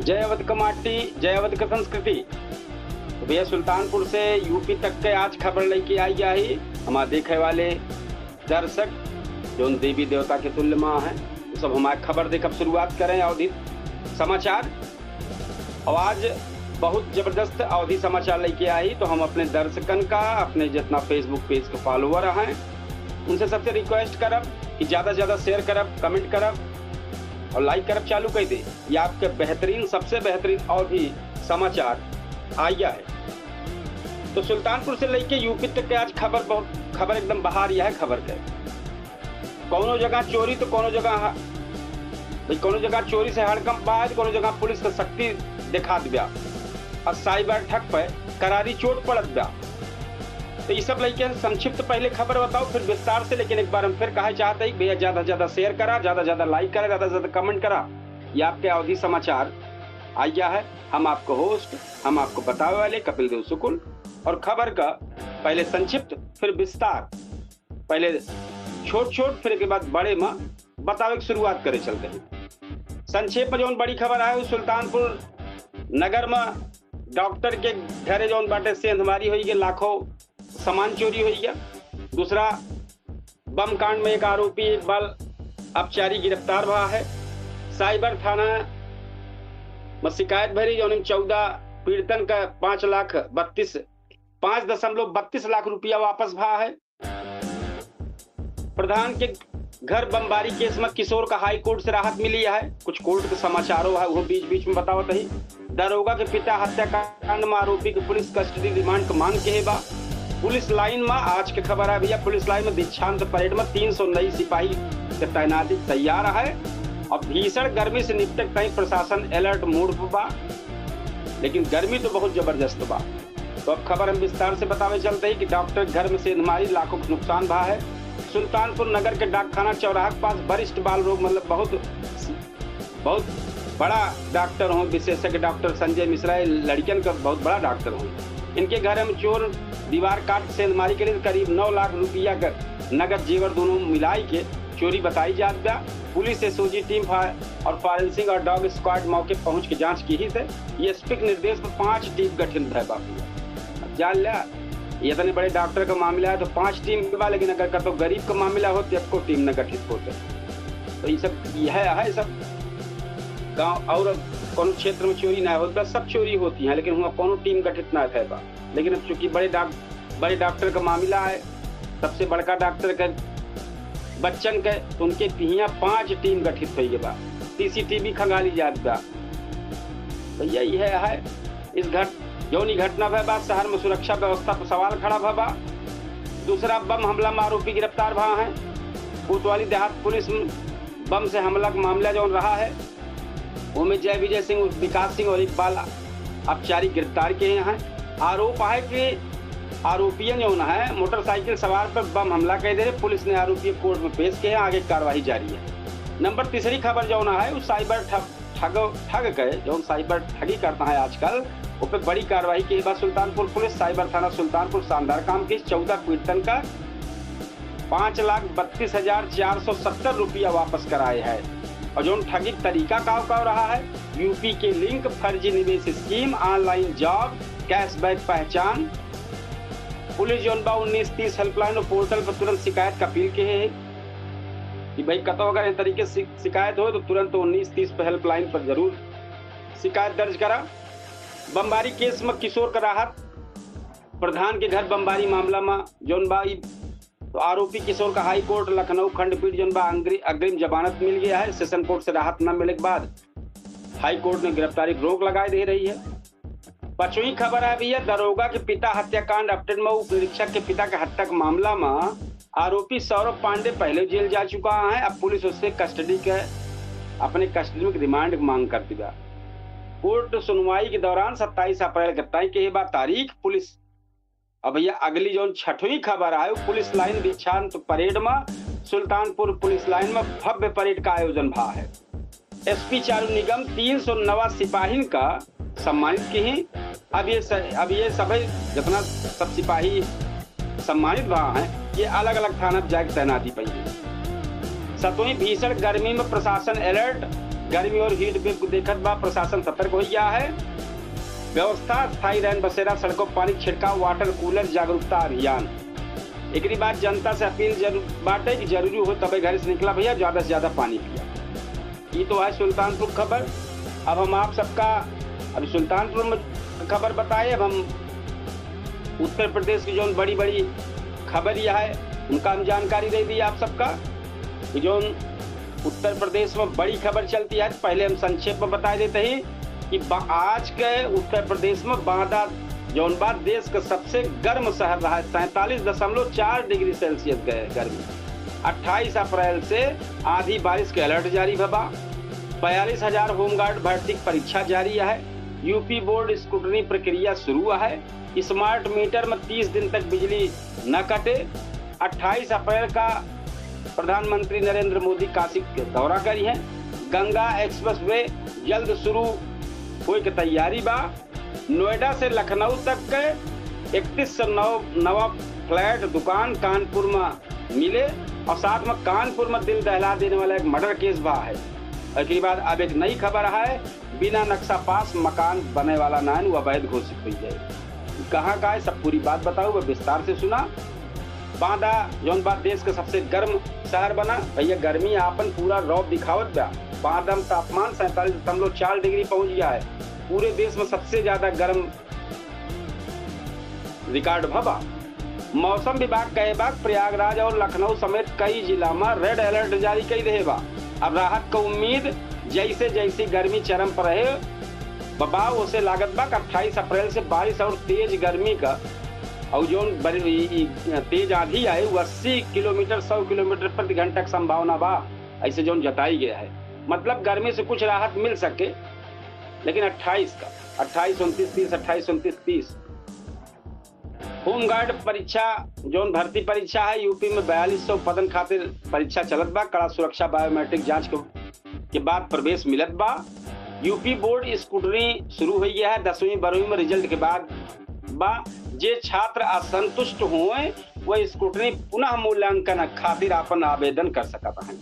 जय अवध का माटी, जय अवध का संस्कृति। तो भैया सुल्तानपुर से यूपी तक के आज खबर लेके आई जाही हमारे देखे वाले दर्शक जो देवी देवता के तुल्य माँ है, वो सब हमारे खबर देकर शुरुआत करें अवधि समाचार। और आज बहुत जबरदस्त अवधि समाचार लेके आई, तो हम अपने दर्शकन का, अपने जितना फेसबुक पेज के फॉलोअर हैं, उनसे सबसे रिक्वेस्ट करब कि ज़्यादा से ज़्यादा शेयर करब, कमेंट करब और लाइक करब चालू कर दे। ये आपके बेहतरीन, सबसे बेहतरीन अवधि समाचार आया है। तो सुल्तानपुर से लेके यूपी तक के आज खबर एकदम बाहर यह है खबर के। कोनो जगह चोरी तो कोनो जगह चोरी से हड़कंप बाद, कोनो जगह पुलिस का शक्ति दिखा दिया और साइबर ठग पे करारी चोट पड़त दिया। तो ये सब लेके संक्षिप्त पहले खबर बताओ, फिर विस्तार से। लेकिन एक बार हम फिर कहा चाहते हैं भैया ज़्यादा से ज़्यादा शेयर करा, ज़्यादा से ज़्यादा लाइक करा, ज़्यादा से ज़्यादा कमेंट करा। ये आपके अवधि समाचार आया है। हम आपको होस्ट, हम आपको बतावे वाले कपिल देव शुक्ल। और खबर का पहले संक्षिप्त फिर विस्तार, पहले छोट फिर के बाद बड़े में बतावे की शुरुआत करे चलते हैं। संक्षेप में जो बड़ी खबर है, सुल्तानपुर नगर में डॉक्टर के घरे जो बाटे सेंधमारी हुई है, लाखों सामान चोरी हुई है। दूसरा बम कांड में एक आरोपी, एक बाल अपचारी गिरफ्तार हुआ है। साइबर थाना में शिकायत भरी जो 14 पीड़ितन का 5.32 लाख रुपया वापस भा है। प्रधान के घर बमबारी केस में किशोर का हाई कोर्ट से राहत मिली है। कुछ कोर्ट के समाचारों है वो बीच में बतावत ही। दरोगा के पिता हत्याकांड में आरोपी की पुलिस कस्टडी रिमांड की मांग के बा। पुलिस लाइन में आज के खबर है भैया, पुलिस लाइन में दीक्षांत परेड में 300 नई सिपाही के तैनाती तैयार है। और भीषण गर्मी से निपटे कहीं प्रशासन अलर्ट मोड पर बा, लेकिन गर्मी तो बहुत जबरदस्त बा। तो अब खबर हम विस्तार से बतावे चलते हैं कि डॉक्टर घर में सेंधमारी, लाखों का नुकसान भा है। सुल्तानपुर नगर के डाकखाना चौराहा के पास वरिष्ठ बाल रोग मतलब बहुत बड़ा डॉक्टर हो, विशेषज्ञ डॉक्टर संजय मिश्रा, लड़कियन का बहुत बड़ा डॉक्टर हो। इनके घर में चोर दीवार काट सेंधमारी के लिए करीब 9 लाख रुपया का नगद जेवर दोनों मिलाई के चोरी बताई जाती है। पुलिस एसओजी टीम और फॉरेंसिक और डॉग स्क्वाड मौके पहुंच के जांच की ही थे। एसपी के निर्देश पर 5 टीम गठित है। बापू जान लिया, ये इतने बड़े डॉक्टर का मामला है तो 5 टीम के बाद, लेकिन अगर कतो गरीब का मामला हो तो आपको टीम न गठित होते। तो ये सब यह है सब गाँव और कोनो क्षेत्र में चोरी ना होता, सब चोरी होती है, लेकिन वहाँ कोनो टीम गठित ना है। लेकिन अब चूंकि बड़े डॉक्टर का मामला है, सबसे बड़का डॉक्टर का बच्चन के, तो उनके यहाँ 5 टीम गठित हुई बा। सीसीटीवी खंगाली जात बा। तो यह है इस जौनी घटना भय बा। शहर में सुरक्षा व्यवस्था पर सवाल खड़ा भा। दूसरा बम हमला में आरोपी गिरफ्तार भा है। कोतवाली देहात पुलिस बम से हमला का मामला जो रहा है, उनमें जय विजय सिंह, विकास सिंह और इकबाल अपचारी गिरफ्तार किए हैं। आरोप है कि आरोपियों जो है मोटरसाइकिल सवार पर बम हमला कर दे रहे। पुलिस ने आरोपी कोर्ट में पेश किए हैं, आगे कार्रवाई जारी है। नंबर तीसरी खबर जो है उस साइबर ठग के जो साइबर ठगी करता है आजकल, उस पर बड़ी कार्रवाई की है। सुल्तानपुर पुलिस साइबर थाना सुल्तानपुर शानदार काम की 14 पीड़ितन का 5,32,470 रुपया वापस कराए है। और जो ठगी तरीका का रहा है, यूपी के लिंक, फर्जी निवेश स्कीम, ऑनलाइन जॉब, कैशबैक पहचान। पुलिस जो 1930 हेल्पलाइन और पोर्टल पर तुरंत शिकायत का अपील की है कि भाई कतो अगर इस तरीके से शिकायत हो तो तुरंत 1930 पर हेल्पलाइन पर जरूर शिकायत दर्ज करा। बमबारी केस में किशोर का राहत। प्रधान के घर बमबारी मामला में जौन बा तो आरोपी किशोर का हाई कोर्ट लखनऊ खंडपीठ जौन बा अग्रिम जमानत मिल गया है। सेशन कोर्ट से राहत न मिलने के बाद हाई कोर्ट ने गिरफ्तारी की रोक लगा दे रही है। 5वीं खबर है भैया, दरोगा के पिता हत्याकांड अपडेट में उप निरीक्षक के पिता के हत्या के मामला में आरोपी सौरभ पांडे पहले जेल जा चुका है। अब पुलिस उससे अपने कस्टडी में रिमांड की मांग करती है। कोर्ट सुनवाई के दौरान 27 अप्रैल के तय के बाद तारीख पुलिस। अब भैया अगली जो 6वीं खबर है, पुलिस लाइन दीक्षांत परेड में सुल्तानपुर पुलिस लाइन में भव्य परेड का आयोजन भा है। एसपी चारू निगम 309 सिपाही का सम्मानित की ही। अब ये सभी जितना सब सिपाही सम्मानित वहाँ हैं, ये अलग अलग थाना जाकर तैनाती पाई है। सतोई भीषण गर्मी में प्रशासन अलर्ट, गर्मी और हीट वेव को देखत बा प्रशासन सतर्क हो गया है। व्यवस्था स्थायी रैन बसेरा, सड़कों पानी छिड़काव, वाटर कूलर जागरूकता अभियान। एक बात जनता से अपील बाटे कि जरूरी हो तबे घर से निकला भैया, ज्यादा से ज्यादा पानी पिया। ये तो है सुल्तानपुर खबर। अब हम आप सबका अभी सुल्तानपुर में खबर बताए। अब हम उत्तर प्रदेश की जो बड़ी बड़ी खबर यह है उनका हम जानकारी दे दी आप सबका। जो उत्तर प्रदेश में बड़ी खबर चलती है, पहले हम संक्षेप में बता देते हैं कि आज के उत्तर प्रदेश में बांदा जौन बात देश का सबसे गर्म शहर रहा है, 47.4 डिग्री सेल्सियस गए गर्मी। 28 अप्रैल से आधी बारिश के अलर्ट जारी भबा। 42,000 होमगार्ड भर्ती की परीक्षा जारी है। यूपी बोर्ड स्क्रूटनी प्रक्रिया शुरू है। स्मार्ट मीटर में 30 दिन तक बिजली न कटे। 28 अप्रैल का प्रधानमंत्री नरेंद्र मोदी काशी के दौरा करी है। गंगा एक्सप्रेसवे जल्द शुरू होने की तैयारी बा। नोएडा से लखनऊ तक के 31 नवा फ्लैट दुकान कानपुर में मिले और साथ में कानपुर में दिल दहला देने वाला एक मर्डर केस बा है। इसके बाद अब एक नई खबर है, बिना नक्शा पास मकान बने वाला नान वो अवैध घोषित हुई है। कहाँ का है सब पूरी बात बताओ, वह विस्तार से सुना। बांदा जौन बात देश का सबसे गर्म शहर बना भैया, गर्मी आपन पूरा रौब दिखावत बा। बांदा में तापमान 47.4 डिग्री पहुंच गया है। पूरे देश में सबसे ज्यादा गर्म रिकॉर्ड भबा। मौसम विभाग कहे बा प्रयागराज और लखनऊ समेत कई जिला में रेड अलर्ट जारी कर दे बा। अब राहत का उम्मीद, जैसे जैसी गर्मी चरम पर रहे बबाव उसे लागत बा। 28 अप्रैल से बारिश और तेज गर्मी का और जो तेज आंधी आए 80 किलोमीटर 100 किलोमीटर प्रति घंटा की संभावना बा, ऐसे जो जताई गया है। मतलब गर्मी से कुछ राहत मिल सके, लेकिन 28 का 28, 29, 30, 28, 29, 30 होमगार्ड परीक्षा जो भर्ती परीक्षा है यूपी में 4200 पदन खातिर परीक्षा चलत बा। कड़ा सुरक्षा बायोमेट्रिक जांच के बाद प्रवेश मिलत बा। यूपी बोर्ड स्क्रूटनी शुरू हो गया है। 10वीं 12वीं में रिजल्ट के बाद बा। जे छात्र असंतुष्ट हुए वह स्क्रूटनी पुनः मूल्यांकन खातिर अपन आवेदन कर सकता है।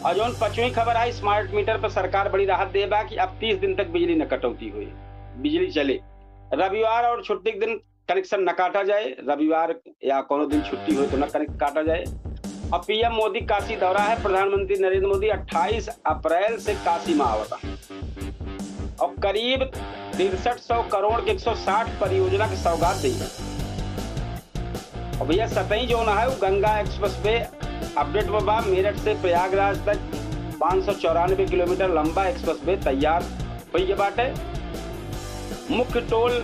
और जो 5वीं खबर है, स्मार्ट मीटर पर सरकार बड़ी राहत दे बा कि अब 30 दिन तक बिजली न कटौती हुई, बिजली चले। रविवार और छुट्टी के दिन कनेक्शन न काटा जाए, रविवार या कोनो दिन छुट्टी हो तो न कनेक्ट काटा जाए। अब पीएम मोदी काशी दौरा है। प्रधानमंत्री नरेंद्र मोदी 28 अप्रैल से काशी में आवता है और करीब 6300 करोड़ के 160 परियोजना की सौगात दी है। और भैया सतही जो है वो गंगा एक्सप्रेसवे अपडेट में बा। मेरठ से प्रयागराज तक 594 किलोमीटर लंबा एक्सप्रेसवे तैयार हुई है बाटे। मुख्य टोल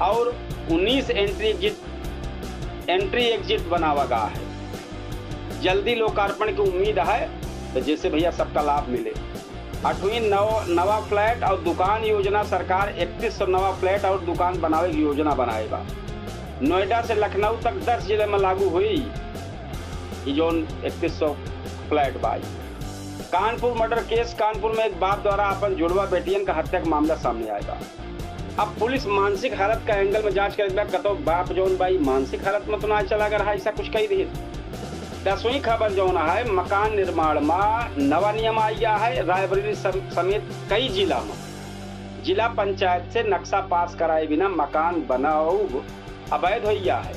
और 19 एंट्री एग्जिट बनावा गया है। जल्दी लोकार्पण की उम्मीद है, तो जैसे भैया सबका लाभ मिले। 8वीं नवा फ्लैट और दुकान योजना, सरकार 3100 नवा फ्लैट और दुकान बनावे की योजना बनाएगा। नोएडा से लखनऊ तक 10 जिले में लागू हुई जो 3100 flat by. Kanpur murder case, Kanpur में एक बाप द्वारा अपन जुड़वा बेटियन का हत्या का मामला सामने आएगा। अब पुलिस मानसिक हालत का एंगल में जांच करेगा। कतो बाप जौन भाई मानसिक हालत में तो ना चला कर ऐसा कुछ कही रही। 10वीं खबर जो है, मकान निर्माण में नवा नियम आ गया है। रायबरेली समेत कई जिला में जिला पंचायत से नक्शा पास कराए बिना मकान बनाओ अवैध हो गया है।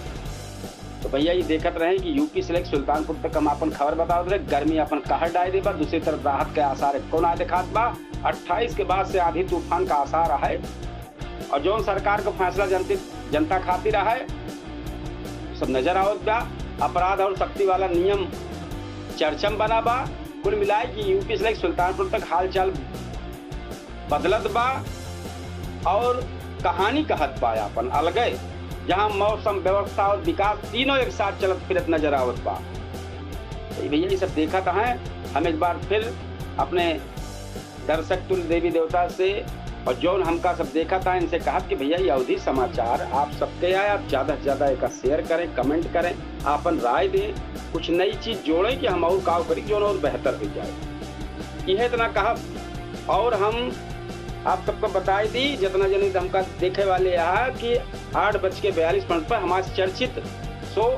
तो भैया ये देखते रहे कि यूपी से लेकर सुल्तानपुर तक हम अपन खबर बता रहे। गर्मी अपन कहर डाल दे बा, दूसरी तरफ राहत के आसार कौन आए दिखात बा। 28 के बाद से आधी तूफान का आसार है और जो सरकार का फैसला जनता खातिर है सब नजर आवत बा। अपराध और सख्ती वाला नियम चर्चम बना बा। कुल मिलाए कि यूपी से लेकर सुल्तानपुर तक हालचाल बदलत बा और कहानी कहत बा अपन अलगे, जहां मौसम, व्यवस्था और विकास तीनों एक साथ चलत फिरत नजर आवत बा। तो भैया ये सब देखा था है। हम एक बार फिर अपने दर्शक तुल्य देवी देवता से और जौन हमका सब देखा था इनसे कहा कि भैया ये अवधि समाचार आप सबके आए, आप ज़्यादा से ज़्यादा एक शेयर करें, कमेंट करें, अपन राय दें, कुछ नई चीज़ जोड़ें कि हम और काम करें जो और बेहतर हो जाए। यह इतना कहा और हम आप सबको बताई दी जितना जनी हमका देखे वाले यहाँ कि 8:42 पर हमारे चर्चित शो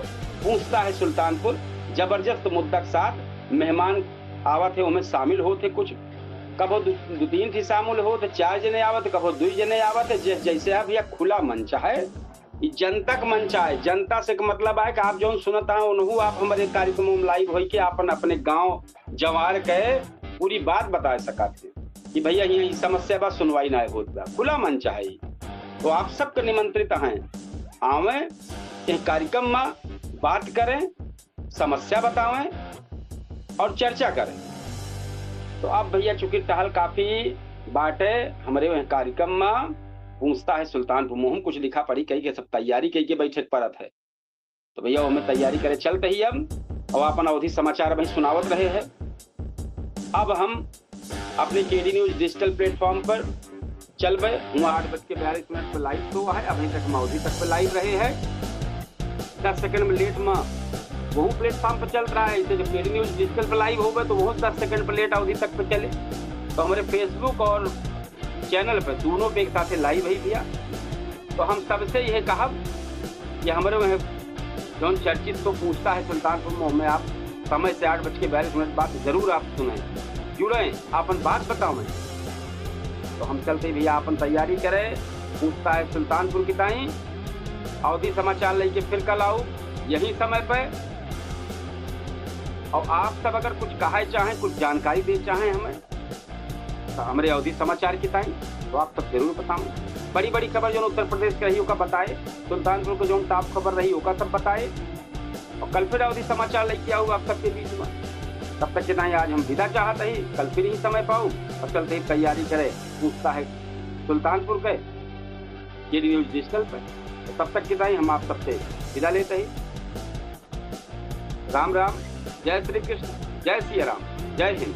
पूछता है सुल्तानपुर जबरदस्त मुद्दा के साथ मेहमान आवत है उनमें शामिल होते कुछ, कभो दो तीन थी शामिल हो तो 4 जने आवत, कभो 2 जने आवत है। जैसे आप भैया खुला मंच है, जनतक मंच है। जनता से मतलब है कि आप जो सुनत है उन्हू आप हमारे कार्यक्रम में लाइव हो के अपन अपने गांव जवार के पूरी बात बता सका थे कि भैया ये समस्या बा सुनवाई ना होत बा। खुला मंच है, तो आप सबके निमंत्रित हैं, आवे इस कार्यक्रम में बात करें, समस्या बतावें और चर्चा करें। तो आप भैया चूंकि टहल काफी बाटे हमारे वह कार्यक्रम में पूछता है सुल्तानपुर मुहिम कुछ लिखा पड़ी कही के सब तैयारी कही के बैठे परत है। तो भैया हमें तैयारी करे चलते ही अब और अपन अवधि समाचार भाई सुनावत रहे हैं। अब हम अपने केडी न्यूज डिजिटल प्लेटफॉर्म पर चल गए। 8:42 पर लाइव हुआ है, अभी तक हम अवधि तक पर लाइव रहे हैं। 10 सेकंड में लेट में वो प्लेटफॉर्म पर चल रहा है, इसे जो केडी न्यूज डिजिटल पर लाइव हो गए तो वो 10 सेकंड पर लेट अवधि तक पे चले। तो हमारे फेसबुक और चैनल पर दोनों पे एक साथ लाइव ही दिया। तो हम सबसे यह कहा कि हमारे वह जो चर्चित को पूछता है सुल्तानपुर मुहिम में आप समय से 8:42 बात जरूर आप सुने, जुड़े, अपन बात बताओ मैं। तो हम चलते भैया अपन तैयारी करें, पूछता है सुल्तानपुर की ताई अवधि समाचार लेके फिर कल आओ यही समय पे। और आप सब अगर कुछ कहा चाहें, कुछ जानकारी दे चाहें हमें तो हमारे अवधि समाचार की ताई तो आप सब जरूर बताएं। बड़ी बड़ी खबर जो उत्तर प्रदेश की रही होगा बताए, सुल्तानपुर को जो साफ खबर रही होगा सब बताए। और कल फिर अवधि समाचार लेके आओ आप सबके बीच में। तब तक कितना आज हम विदा चाहते ही, कल फिर ही समय पाऊँ और चलते ही तैयारी करे पूछता है सुल्तानपुर के केडी न्यूज डिजिटल पे। तो तब तक कितना ही हम आप सबसे विदा लेते ही। राम राम, जय श्री कृष्ण, जय सिया राम, जय हिंद।